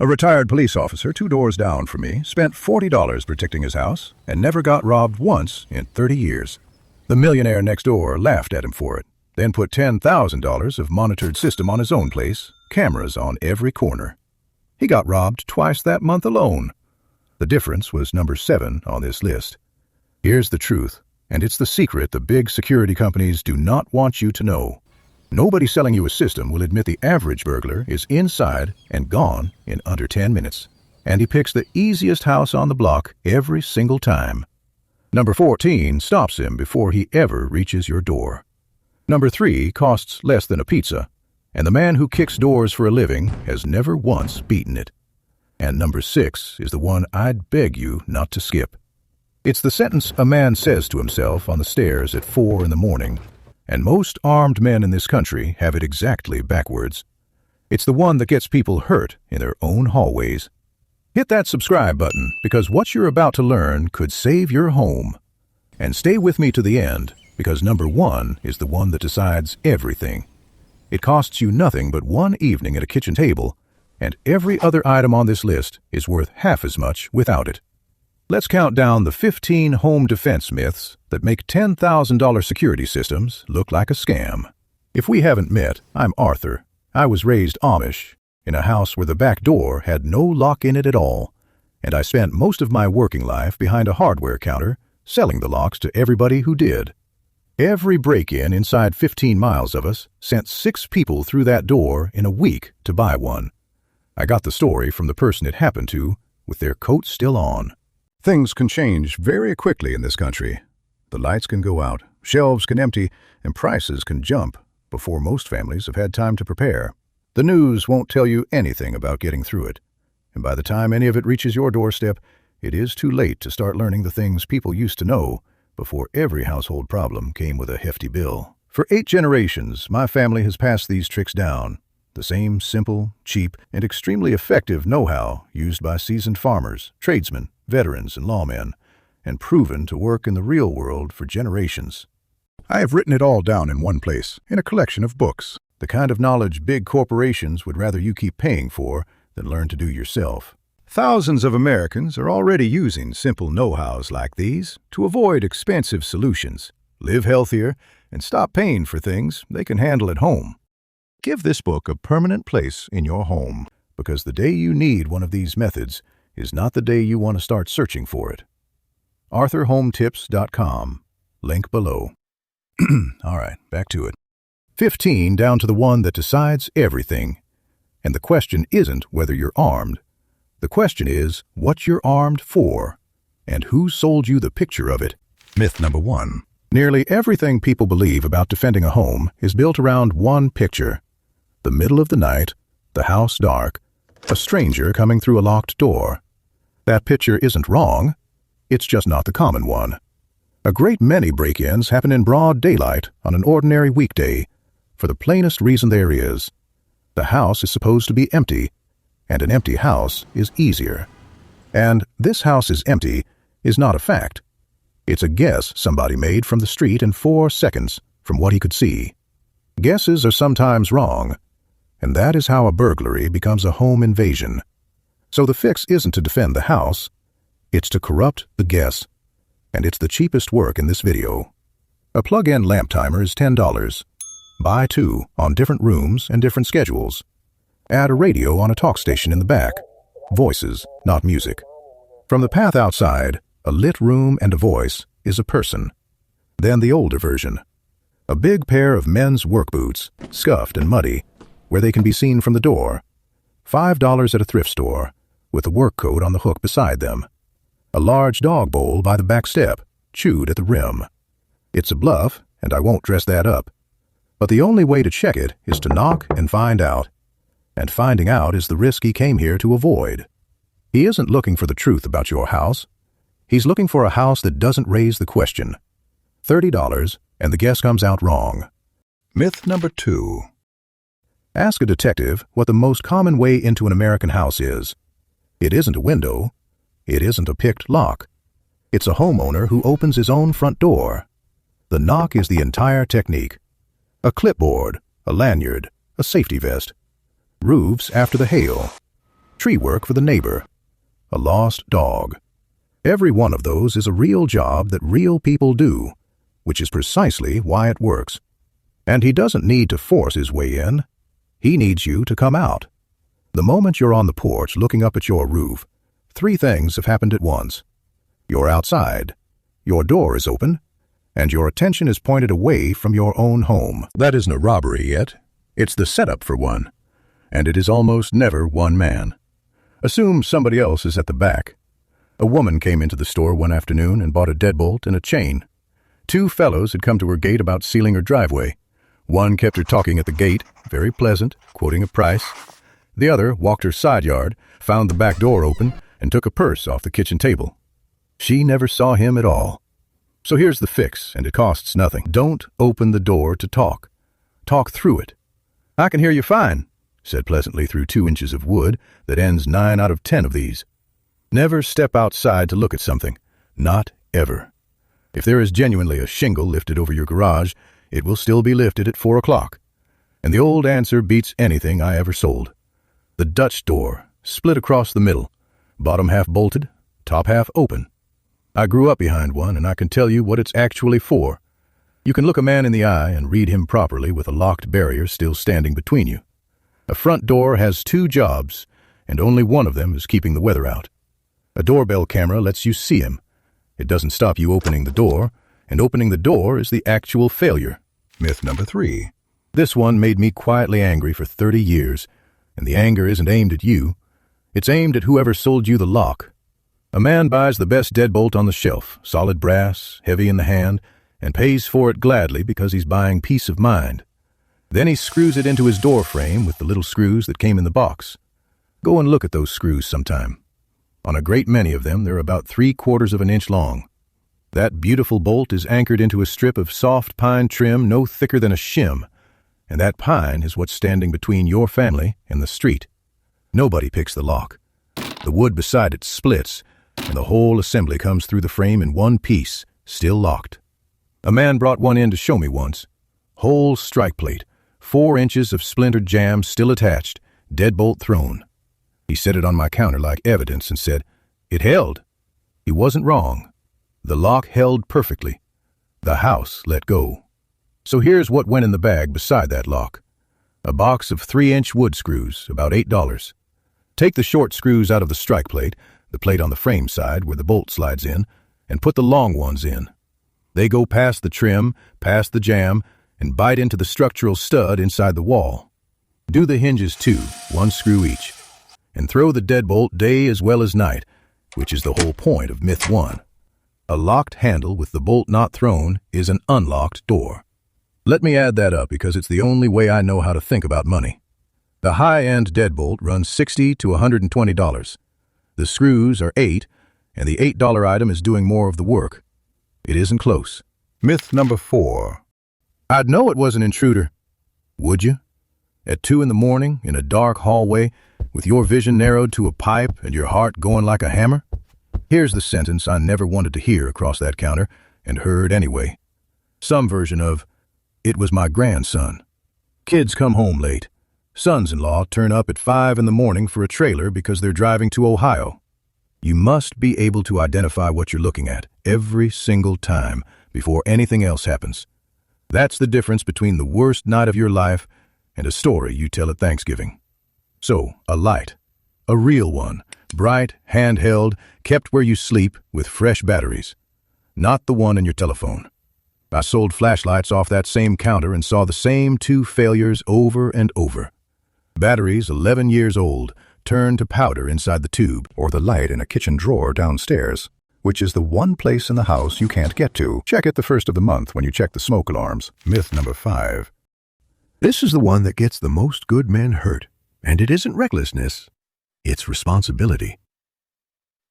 A retired police officer 2 doors down from me spent $40 protecting his house and never got robbed once in 30 years. The millionaire next door laughed at him for it, then put $10,000 of monitored system on his own place, cameras on every corner. He got robbed twice that month alone. The difference was number 7 on this list. Here's the truth, and it's the secret the big security companies do not want you to know. Nobody selling you a system will admit the average burglar is inside and gone in under 10 minutes. And he picks the easiest house on the block every single time. Number 14 stops him before he ever reaches your door. Number 3 costs less than a pizza, and the man who kicks doors for a living has never once beaten it. And number 6 is the one I'd beg you not to skip. It's the sentence a man says to himself on the stairs at 4 in the morning. And most armed men in this country have it exactly backwards. It's the one that gets people hurt in their own hallways. Hit that subscribe button because what you're about to learn could save your home. And stay with me to the end because number 1 is the one that decides everything. It costs you nothing but one evening at a kitchen table, and every other item on this list is worth half as much without it. Let's count down the 15 home defense myths that make $10,000 security systems look like a scam. If we haven't met, I'm Arthur. I was raised Amish, in a house where the back door had no lock in it at all, and I spent most of my working life behind a hardware counter, selling the locks to everybody who did. Every break-in inside 15 miles of us sent 6 people through that door in a week to buy one. I got the story from the person it happened to, with their coat still on. Things can change very quickly in this country. The lights can go out, shelves can empty, and prices can jump before most families have had time to prepare. The news won't tell you anything about getting through it, and by the time any of it reaches your doorstep, it is too late to start learning the things people used to know before every household problem came with a hefty bill. For 8 generations, my family has passed these tricks down. The same simple, cheap, and extremely effective know-how used by seasoned farmers, tradesmen, veterans, and lawmen, and proven to work in the real world for generations. I have written it all down in one place, in a collection of books, the kind of knowledge big corporations would rather you keep paying for than learn to do yourself. Thousands of Americans are already using simple know-hows like these to avoid expensive solutions, live healthier, and stop paying for things they can handle at home. Give this book a permanent place in your home, because the day you need one of these methods is not the day you want to start searching for it. ArthurHomeTips.com. Link below. All right, back to it. 15 down to the one that decides everything. And the question isn't whether you're armed. The question is what you're armed for, and who sold you the picture of it. Myth number 1. Nearly everything people believe about defending a home is built around one picture. The middle of the night, the house dark, a stranger coming through a locked door. That picture isn't wrong. It's just not the common one. A great many break-ins happen in broad daylight on an ordinary weekday, for the plainest reason there is. The house is supposed to be empty, and an empty house is easier. And this house is empty is not a fact. It's a guess somebody made from the street in 4 seconds from what he could see. Guesses are sometimes wrong, and that is how a burglary becomes a home invasion. So the fix isn't to defend the house, it's to corrupt the guess. And it's the cheapest work in this video. A plug-in lamp timer is $10. Buy 2 on different rooms and different schedules. Add a radio on a talk station in the back. Voices, not music. From the path outside, a lit room and a voice is a person. Then the older version. A big pair of men's work boots, scuffed and muddy, where they can be seen from the door. $5 at a thrift store, with a work coat on the hook beside them. A large dog bowl by the back step, chewed at the rim. It's a bluff, and I won't dress that up. But the only way to check it is to knock and find out. And finding out is the risk he came here to avoid. He isn't looking for the truth about your house. He's looking for a house that doesn't raise the question. $30, and the guess comes out wrong. Myth number 2. Ask a detective what the most common way into an American house is. It isn't a window. It isn't a picked lock. It's a homeowner who opens his own front door. The knock is the entire technique. A clipboard, a lanyard, a safety vest. Roofs after the hail. tree work for the neighbor, a lost dog. Every one of those is a real job that real people do, which is precisely why it works. And he doesn't need to force his way in. He needs you to come out. The moment you're on the porch looking up at your roof, three things have happened at once. You're outside, your door is open, and your attention is pointed away from your own home. That isn't a robbery yet. It's the setup for one. And it is almost never one man. Assume somebody else is at the back. A woman came into the store one afternoon and bought a deadbolt and a chain. Two fellows had come to her gate about sealing her driveway. One kept her talking at the gate, very pleasant, quoting a price. The other walked her side yard, found the back door open, and took a purse off the kitchen table. She never saw him at all. So here's the fix, and it costs nothing. Don't open the door to talk. Talk through it. "I can hear you fine," said pleasantly through 2 inches of wood that ends 9 out of 10 of these. Never step outside to look at something. Not ever. If there is genuinely a shingle lifted over your garage, it will still be lifted at 4 o'clock. And the old answer beats anything I ever sold. The Dutch door, split across the middle, bottom half bolted, top half open. I grew up behind one, and I can tell you what it's actually for. You can look a man in the eye and read him properly with a locked barrier still standing between you. A front door has 2 jobs, and only one of them is keeping the weather out. A doorbell camera lets you see him. It doesn't stop you opening the door, and opening the door is the actual failure. Myth number 3. This one made me quietly angry for 30 years, and the anger isn't aimed at you. It's aimed at whoever sold you the lock. A man buys the best deadbolt on the shelf, solid brass, heavy in the hand, and pays for it gladly because he's buying peace of mind. Then he screws it into his door frame with the little screws that came in the box. Go and look at those screws sometime. On a great many of them, they're about 3/4 of an inch long. That beautiful bolt is anchored into a strip of soft pine trim no thicker than a shim, and that pine is what's standing between your family and the street. Nobody picks the lock. The wood beside it splits, and the whole assembly comes through the frame in one piece, still locked. A man brought one in to show me once. Whole strike plate, 4 inches of splintered jam still attached, deadbolt thrown. He set it on my counter like evidence and said, "It held." He wasn't wrong. The lock held perfectly. The house let go. So here's what went in the bag beside that lock. A box of 3-inch wood screws, about $8. Take the short screws out of the strike plate, the plate on the frame side where the bolt slides in, and put the long ones in. They go past the trim, past the jam, and bite into the structural stud inside the wall. Do the hinges too, 1 screw each. And throw the deadbolt day as well as night, which is the whole point of myth 1. A locked handle with the bolt not thrown is an unlocked door. Let me add that up because it's the only way I know how to think about money. The high-end deadbolt runs $60 to $120. The screws are $8, and the $8 item is doing more of the work. It isn't close. Myth number 4. I'd know it was an intruder. Would you? At 2 in the morning, in a dark hallway, with your vision narrowed to a pipe and your heart going like a hammer? Here's the sentence I never wanted to hear across that counter, and heard anyway. Some version of, "It was my grandson." Kids come home late. Sons-in-law turn up at 5 in the morning for a trailer because they're driving to Ohio. You must be able to identify what you're looking at every single time before anything else happens. That's the difference between the worst night of your life and a story you tell at Thanksgiving. So, a light. A real one. Bright, handheld, kept where you sleep with fresh batteries. Not the one in your telephone. I sold flashlights off that same counter and saw the same 2 failures over and over. Batteries 11 years old turned to powder inside the tube. Or the light in a kitchen drawer downstairs, which is the one place in the house you can't get to. Check it the first of the month when you check the smoke alarms. Myth number 5. This is the one that gets the most good men hurt. And it isn't recklessness, it's responsibility.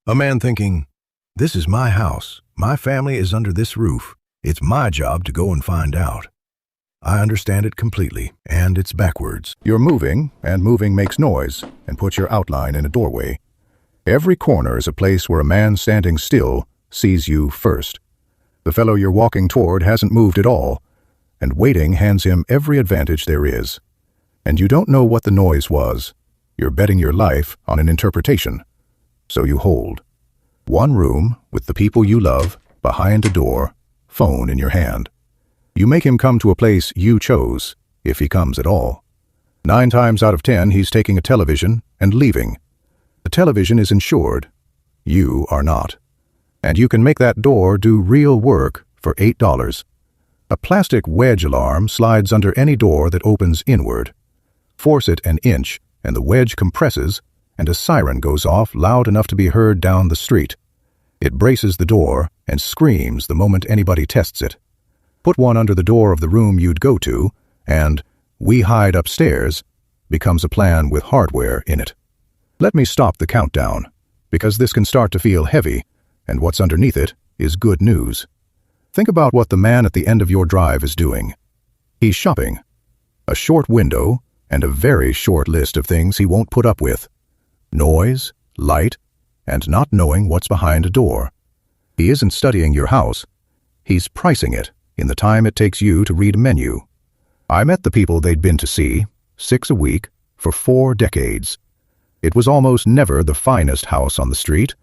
A man thinking, "This is my house, my family is under this roof, it's my job to go and find out." I understand it completely, and it's backwards. You're moving, and moving makes noise, and puts your outline in a doorway. Every corner is a place where a man standing still sees you first. The fellow you're walking toward hasn't moved at all, and waiting hands him every advantage there is. And you don't know what the noise was. You're betting your life on an interpretation. So you hold. One room with the people you love, behind a door, phone in your hand. You make him come to a place you chose, if he comes at all. 9 times out of 10, he's taking a television and leaving. The television is insured. You are not. And you can make that door do real work for $8. A plastic wedge alarm slides under any door that opens inward. Force it an inch, and the wedge compresses, and a siren goes off loud enough to be heard down the street. It braces the door and screams the moment anybody tests it. Put one under the door of the room you'd go to, and "We hide upstairs" becomes a plan with hardware in it. Let me stop the countdown, because this can start to feel heavy, and what's underneath it is good news. Think about what the man at the end of your drive is doing. He's shopping. A short window and a very short list of things he won't put up with. Noise, light, and not knowing what's behind a door. He isn't studying your house. He's pricing it in the time it takes you to read a menu. I met the people they'd been to see, 6 a week, for 4 decades. It was almost never the finest house on the street,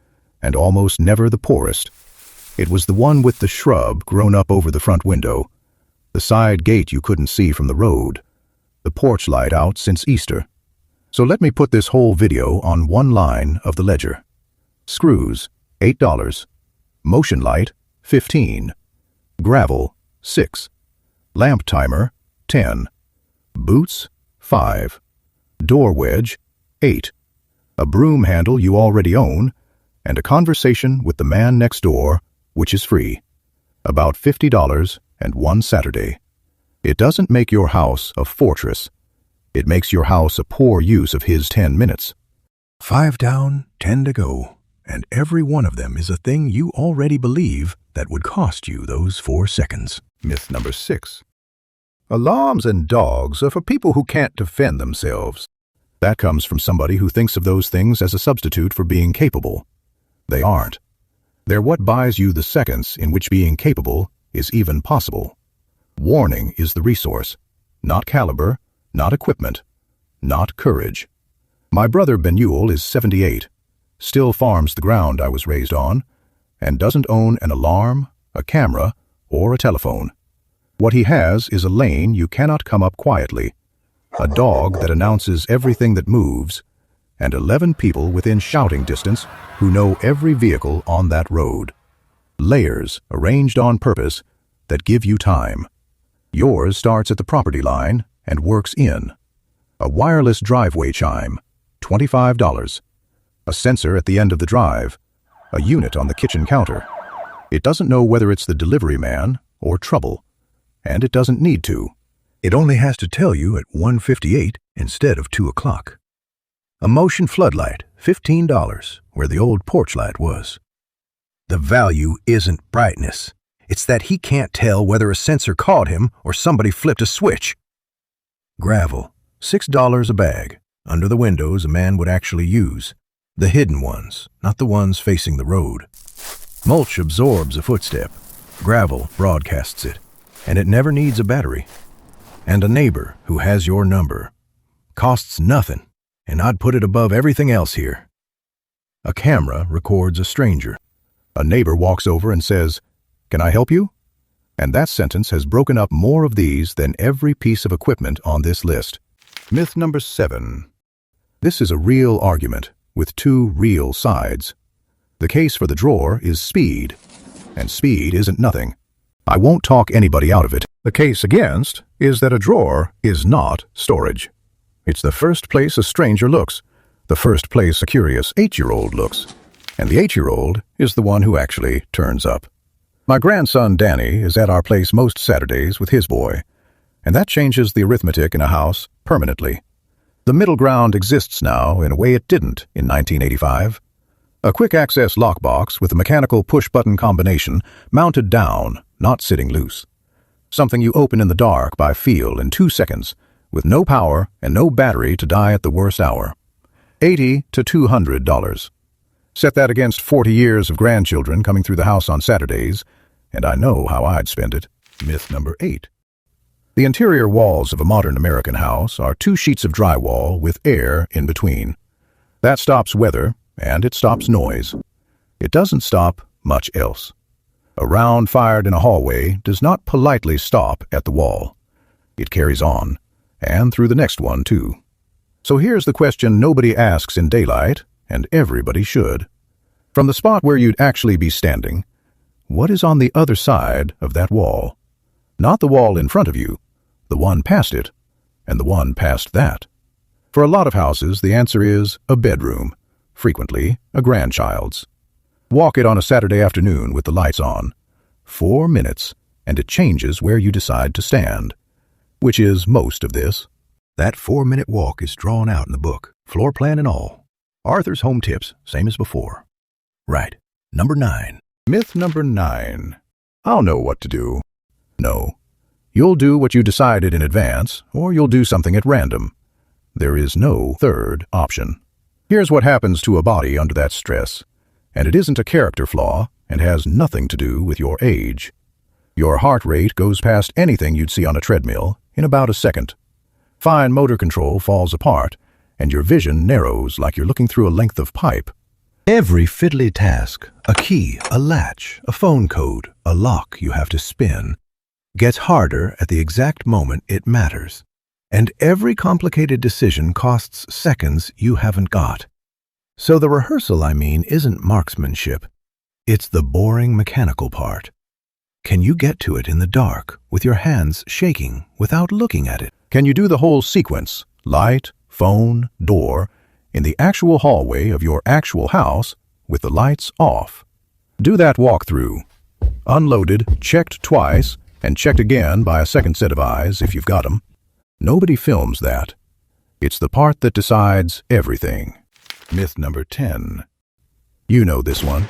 and almost never the poorest. It was the one with the shrub grown up over the front window, the side gate you couldn't see from the road, the porch light out since Easter. So let me put this whole video on one line of the ledger. Screws, $8. Motion light, $15. Gravel, $6. Lamp timer, $10. Boots, $5. Door wedge, $8. A broom handle you already own, and a conversation with the man next door, which is free. About $50 and one Saturday. It doesn't make your house a fortress. It makes your house a poor use of his 10 minutes. 5 down, 10 to go, and every one of them is a thing you already believe that would cost you those 4 seconds. Myth number 6. Alarms and dogs are for people who can't defend themselves. That comes from somebody who thinks of those things as a substitute for being capable. They aren't. They're what buys you the seconds in which being capable is even possible. Warning is the resource, not caliber, not equipment, not courage. My brother Benuel is 78, still farms the ground I was raised on, and doesn't own an alarm, a camera, or a telephone. What he has is a lane you cannot come up quietly, a dog that announces everything that moves, and 11 people within shouting distance who know every vehicle on that road. Layers arranged on purpose that give you time. Yours starts at the property line and works in. A wireless driveway chime, $25. A sensor at the end of the drive, a unit on the kitchen counter. It doesn't know whether it's the delivery man or trouble, and it doesn't need to. It only has to tell you at 1:58 instead of 2 o'clock. A motion floodlight, $15, where the old porch light was. The value isn't brightness. It's that he can't tell whether a sensor caught him or somebody flipped a switch. Gravel, $6 a bag, under the windows a man would actually use. The hidden ones, not the ones facing the road. Mulch absorbs a footstep. Gravel broadcasts it, and it never needs a battery. And a neighbor who has your number. Costs nothing, and I'd put it above everything else here. A camera records a stranger. A neighbor walks over and says, "Can I help you?" And that sentence has broken up more of these than every piece of equipment on this list. Myth number 7. This is a real argument with 2 real sides. The case for the drawer is speed, and speed isn't nothing. I won't talk anybody out of it. The case against is that a drawer is not storage. It's the first place a stranger looks, the first place a curious 8-year-old looks, and the 8-year-old is the one who actually turns up. My grandson Danny is at our place most Saturdays with his boy, and that changes the arithmetic in a house permanently. The middle ground exists now in a way it didn't in 1985. A quick-access lockbox with a mechanical push-button combination mounted down, not sitting loose. Something you open in the dark by feel in 2 seconds, with no power and no battery to die at the worst hour. $80 to $200. Set that against 40 years of grandchildren coming through the house on Saturdays, and I know how I'd spend it. Myth number 8. The interior walls of a modern American house are 2 sheets of drywall with air in between. That stops weather, and it stops noise. It doesn't stop much else. A round fired in a hallway does not politely stop at the wall. It carries on, and through the next one, too. So here's the question nobody asks in daylight, and everybody should. From the spot where you'd actually be standing, what is on the other side of that wall? Not the wall in front of you, the one past it, and the one past that. For a lot of houses, the answer is a bedroom, frequently a grandchild's. Walk it on a Saturday afternoon with the lights on. 4 minutes, and it changes where you decide to stand, which is most of this. That 4-minute walk is drawn out in the book, floor plan and all. Arthur's home tips, same as before. Right. Number 9. Myth number 9. I'll know what to do. No. You'll do what you decided in advance, or you'll do something at random. There is no third option. Here's what happens to a body under that stress, and it isn't a character flaw and has nothing to do with your age. Your heart rate goes past anything you'd see on a treadmill in about a second. Fine motor control falls apart, and your vision narrows like you're looking through a length of pipe. Every fiddly task, a key, a latch, a phone code, a lock you have to spin, gets harder at the exact moment it matters. And every complicated decision costs seconds you haven't got. So the rehearsal, isn't marksmanship. It's the boring mechanical part. Can you get to it in the dark, with your hands shaking, without looking at it? Can you do the whole sequence, light, phone, door, in the actual hallway of your actual house, with the lights off? Do that walkthrough. Unloaded, checked twice, and checked again by a second set of eyes if you've got them. Nobody films that. It's the part that decides everything. Myth number 10. You know this one.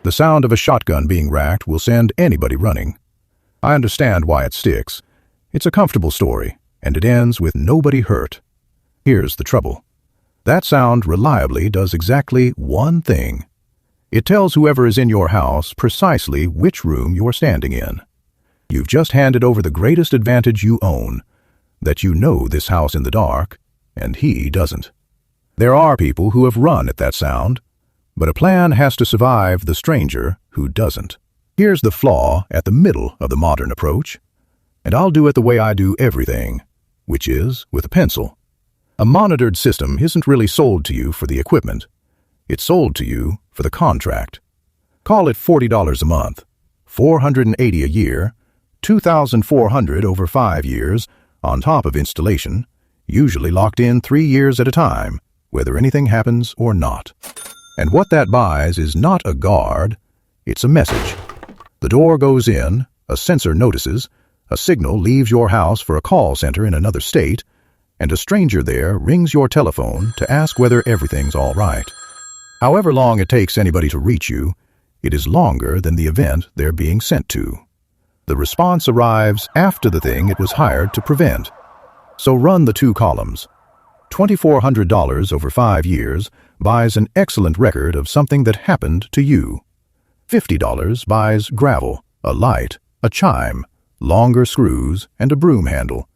The sound of a shotgun being racked will send anybody running. I understand why it sticks. It's a comfortable story, and it ends with nobody hurt. Here's the trouble. That sound reliably does exactly one thing. It tells whoever is in your house precisely which room you're standing in. You've just handed over the greatest advantage you own, that you know this house in the dark, and he doesn't. There are people who have run at that sound, but a plan has to survive the stranger who doesn't. Here's the flaw at the middle of the modern approach, and I'll do it the way I do everything, which is with a pencil. A monitored system isn't really sold to you for the equipment. It's sold to you for the contract. Call it $40 a month, $480 a year, $2,400 over 5 years, on top of installation, usually locked in 3 years at a time, whether anything happens or not. And what that buys is not a guard, it's a message. The door goes in, a sensor notices, a signal leaves your house for a call center in another state, and a stranger there rings your telephone to ask whether everything's all right. However long it takes anybody to reach you, it is longer than the event they're being sent to. The response arrives after the thing it was hired to prevent. So run the 2 columns. $2,400 over 5 years buys an excellent record of something that happened to you. $50 buys gravel, a light, a chime, longer screws, and a broom handle.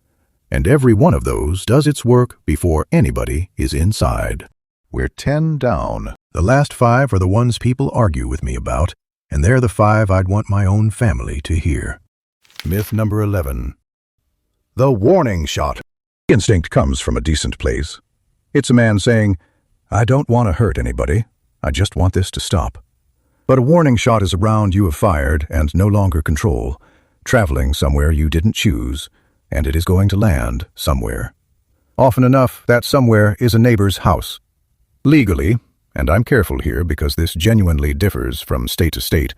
And every one of those does its work before anybody is inside. We're 10 down. The last 5 are the ones people argue with me about, and they're the 5 I'd want my own family to hear. Myth number 11. The warning shot. Instinct comes from a decent place. It's a man saying, I don't want to hurt anybody. I just want this to stop. But a warning shot is a round you have fired and no longer control, traveling somewhere you didn't choose, and it is going to land somewhere. Often enough, that somewhere is a neighbor's house. Legally, and I'm careful here because this genuinely differs from state to state,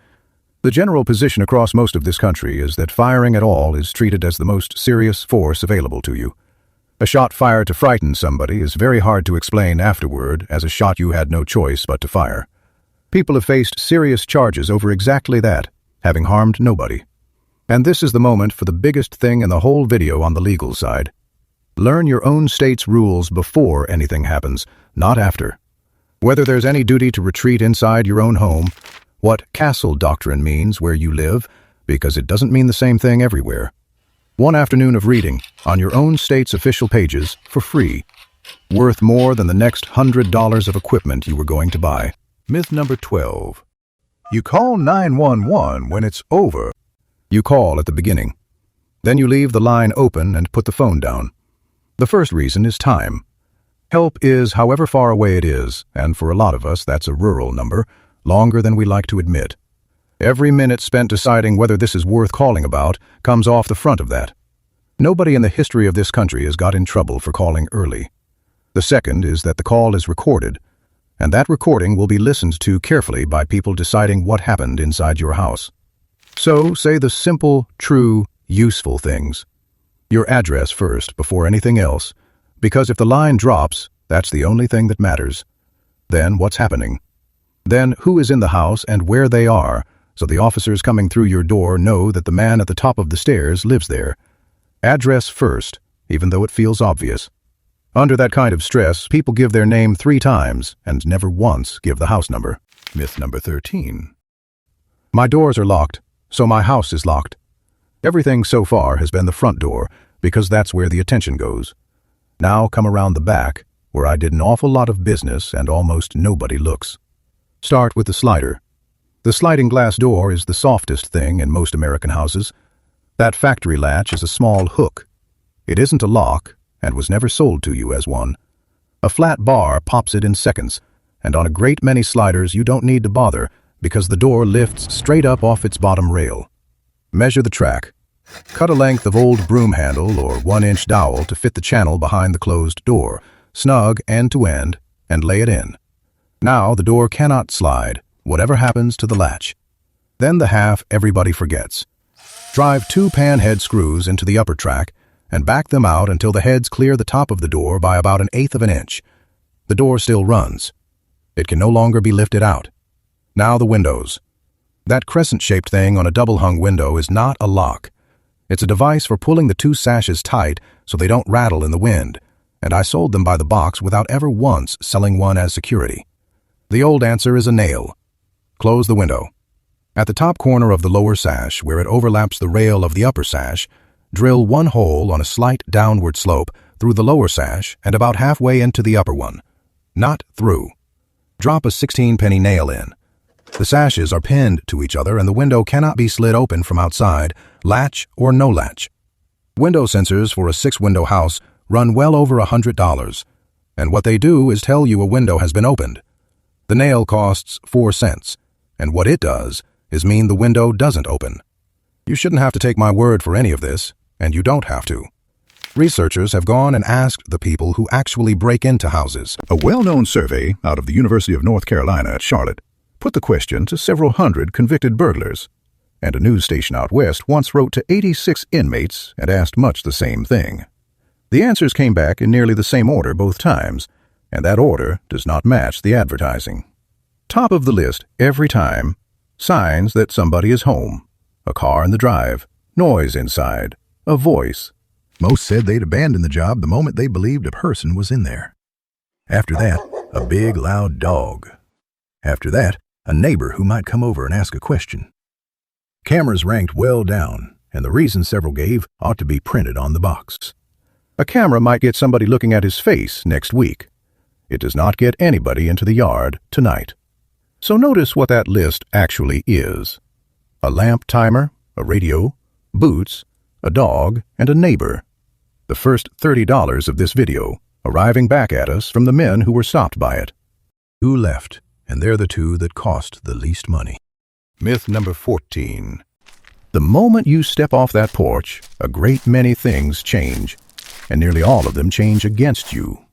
the general position across most of this country is that firing at all is treated as the most serious force available to you. A shot fired to frighten somebody is very hard to explain afterward as a shot you had no choice but to fire. People have faced serious charges over exactly that, having harmed nobody. And this is the moment for the biggest thing in the whole video on the legal side. Learn your own state's rules before anything happens, not after. Whether there's any duty to retreat inside your own home, what castle doctrine means where you live, because it doesn't mean the same thing everywhere. One afternoon of reading on your own state's official pages for free. Worth more than the next $100 of equipment you were going to buy. Myth number 12. You call 911 when it's over. You call at the beginning. Then you leave the line open and put the phone down. The first reason is time. Help is however far away it is, and for a lot of us that's a rural number, longer than we like to admit. Every minute spent deciding whether this is worth calling about comes off the front of that. Nobody in the history of this country has got in trouble for calling early. The second is that the call is recorded, and that recording will be listened to carefully by people deciding what happened inside your house. So, say the simple, true, useful things. Your address first, before anything else, because if the line drops, that's the only thing that matters. Then, what's happening? Then, who is in the house and where they are, so the officers coming through your door know that the man at the top of the stairs lives there. Address first, even though it feels obvious. Under that kind of stress, people give their name 3 times and never once give the house number. Myth number 13. My doors are locked, so my house is locked. Everything so far has been the front door, because that's where the attention goes. Now come around the back, where I did an awful lot of business and almost nobody looks. Start with the slider. The sliding glass door is the softest thing in most American houses. That factory latch is a small hook. It isn't a lock, and was never sold to you as one. A flat bar pops it in seconds, and on a great many sliders you don't need to bother because the door lifts straight up off its bottom rail. Measure the track. Cut a length of old broom handle or 1-inch dowel to fit the channel behind the closed door, snug end to end, and lay it in. Now the door cannot slide, whatever happens to the latch. Then the half everybody forgets. Drive 2 pan head screws into the upper track and back them out until the heads clear the top of the door by about 1/8 of an inch. The door still runs. It can no longer be lifted out. Now the windows. That crescent-shaped thing on a double-hung window is not a lock. It's a device for pulling the 2 sashes tight so they don't rattle in the wind, and I sold them by the box without ever once selling one as security. The old answer is a nail. Close the window. At the top corner of the lower sash, where it overlaps the rail of the upper sash, drill 1 hole on a slight downward slope through the lower sash and about halfway into the upper one. Not through. Drop a 16-penny nail in. The sashes are pinned to each other and the window cannot be slid open from outside, latch or no latch. Window sensors for a 6-window house run well over $100, and what they do is tell you a window has been opened. The nail costs 4 cents, and what it does is mean the window doesn't open. You shouldn't have to take my word for any of this, and you don't have to. Researchers have gone and asked the people who actually break into houses. A well-known survey out of the University of North Carolina at Charlotte put the question to several hundred convicted burglars, and a news station out west once wrote to 86 inmates and asked much the same thing. The answers came back in nearly the same order both times, and that order does not match the advertising. Top of the list every time, signs that somebody is home. A car in the drive, noise inside, a voice. Most said they'd abandon the job the moment they believed a person was in there. After that, a big loud dog. After that, a neighbor who might come over and ask a question. Cameras ranked well down, and the reasons several gave ought to be printed on the box. A camera might get somebody looking at his face next week. It does not get anybody into the yard tonight. So notice what that list actually is. A lamp timer, a radio, boots, a dog, and a neighbor. The first $30 of this video arriving back at us from the men who were stopped by it. 2 left, and they're the 2 that cost the least money. Myth number 14. The moment you step off that porch, a great many things change, and nearly all of them change against you.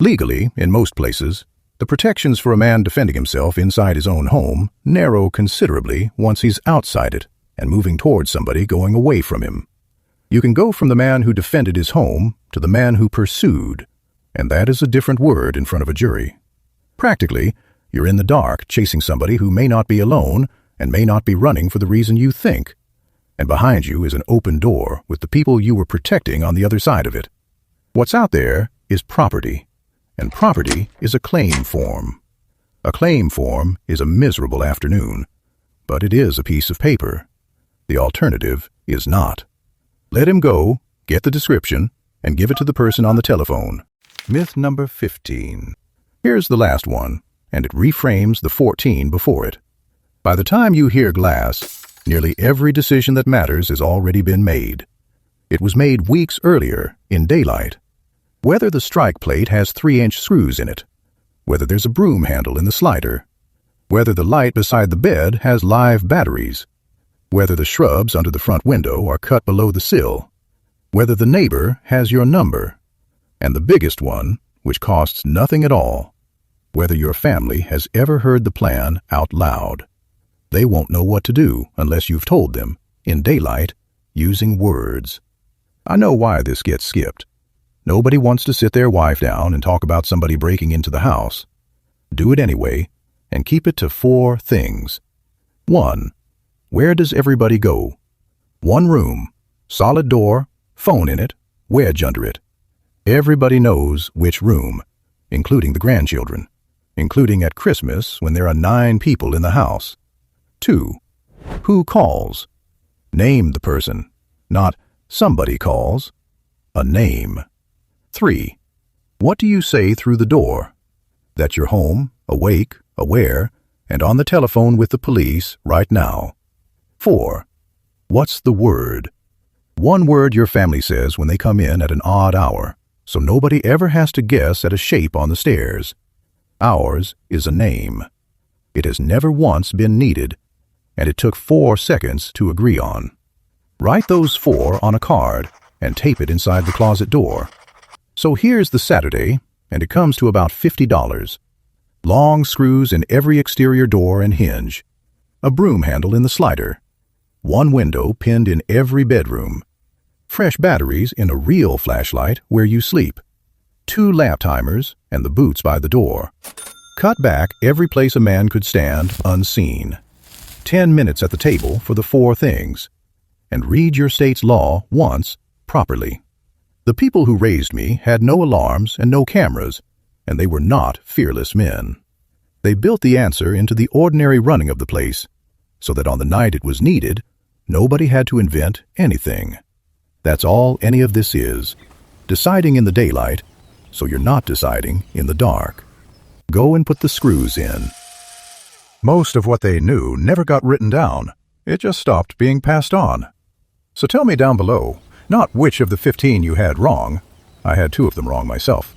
Legally, in most places, the protections for a man defending himself inside his own home narrow considerably once he's outside it and moving towards somebody going away from him. You can go from the man who defended his home to the man who pursued, and that is a different word in front of a jury. Practically, you're in the dark chasing somebody who may not be alone and may not be running for the reason you think, and behind you is an open door with the people you were protecting on the other side of it. What's out there is property, and property is a claim form. A claim form is a miserable afternoon, but it is a piece of paper. The alternative is not. Let him go, get the description, and give it to the person on the telephone. Myth number 15. Here's the last one, and it reframes the 14 before it. By the time you hear glass, nearly every decision that matters has already been made. It was made weeks earlier, in daylight. Whether the strike plate has 3-inch screws in it, whether there's a broom handle in the slider, whether the light beside the bed has live batteries, whether the shrubs under the front window are cut below the sill, whether the neighbor has your number, and the biggest one, which costs nothing at all, whether your family has ever heard the plan out loud. They won't know what to do unless you've told them, in daylight, using words. I know why this gets skipped. Nobody wants to sit their wife down and talk about somebody breaking into the house. Do it anyway, and keep it to 4 things. 1. Where does everybody go? 1 room, solid door, phone in it, wedge under it. Everybody knows which room, including the grandchildren, including at Christmas when there are 9 people in the house. 2. Who calls? Name the person, not somebody calls. A name. 3. What do you say through the door? That you're home, awake, aware, and on the telephone with the police right now. 4. What's the word? 1 word your family says when they come in at an odd hour, so nobody ever has to guess at a shape on the stairs. Ours is a name. It has never once been needed, and it took 4 seconds to agree on. Write those 4 on a card and tape it inside the closet door. So here's the Saturday, and it comes to about $50. Long screws in every exterior door and hinge. A broom handle in the slider. 1 window pinned in every bedroom. Fresh batteries in a real flashlight where you sleep. 2 lap timers and the boots by the door. Cut back every place a man could stand unseen. 10 minutes at the table for the 4 things. And read your state's law once properly. The people who raised me had no alarms and no cameras, and they were not fearless men. They built the answer into the ordinary running of the place, so that on the night it was needed, nobody had to invent anything. That's all any of this is, deciding in the daylight, so you're not deciding in the dark. Go and put the screws in. Most of what they knew never got written down. It just stopped being passed on. So tell me down below, not which of the 15 you had wrong. I had 2 of them wrong myself.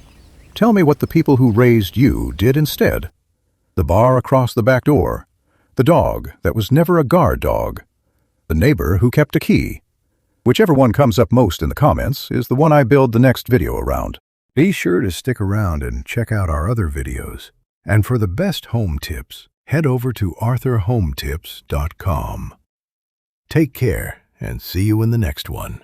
Tell me what the people who raised you did instead. The bar across the back door. The dog that was never a guard dog. The neighbor who kept a key. Whichever one comes up most in the comments is the one I build the next video around. Be sure to stick around and check out our other videos. And for the best home tips, head over to arthurhometips.com. Take care and see you in the next one.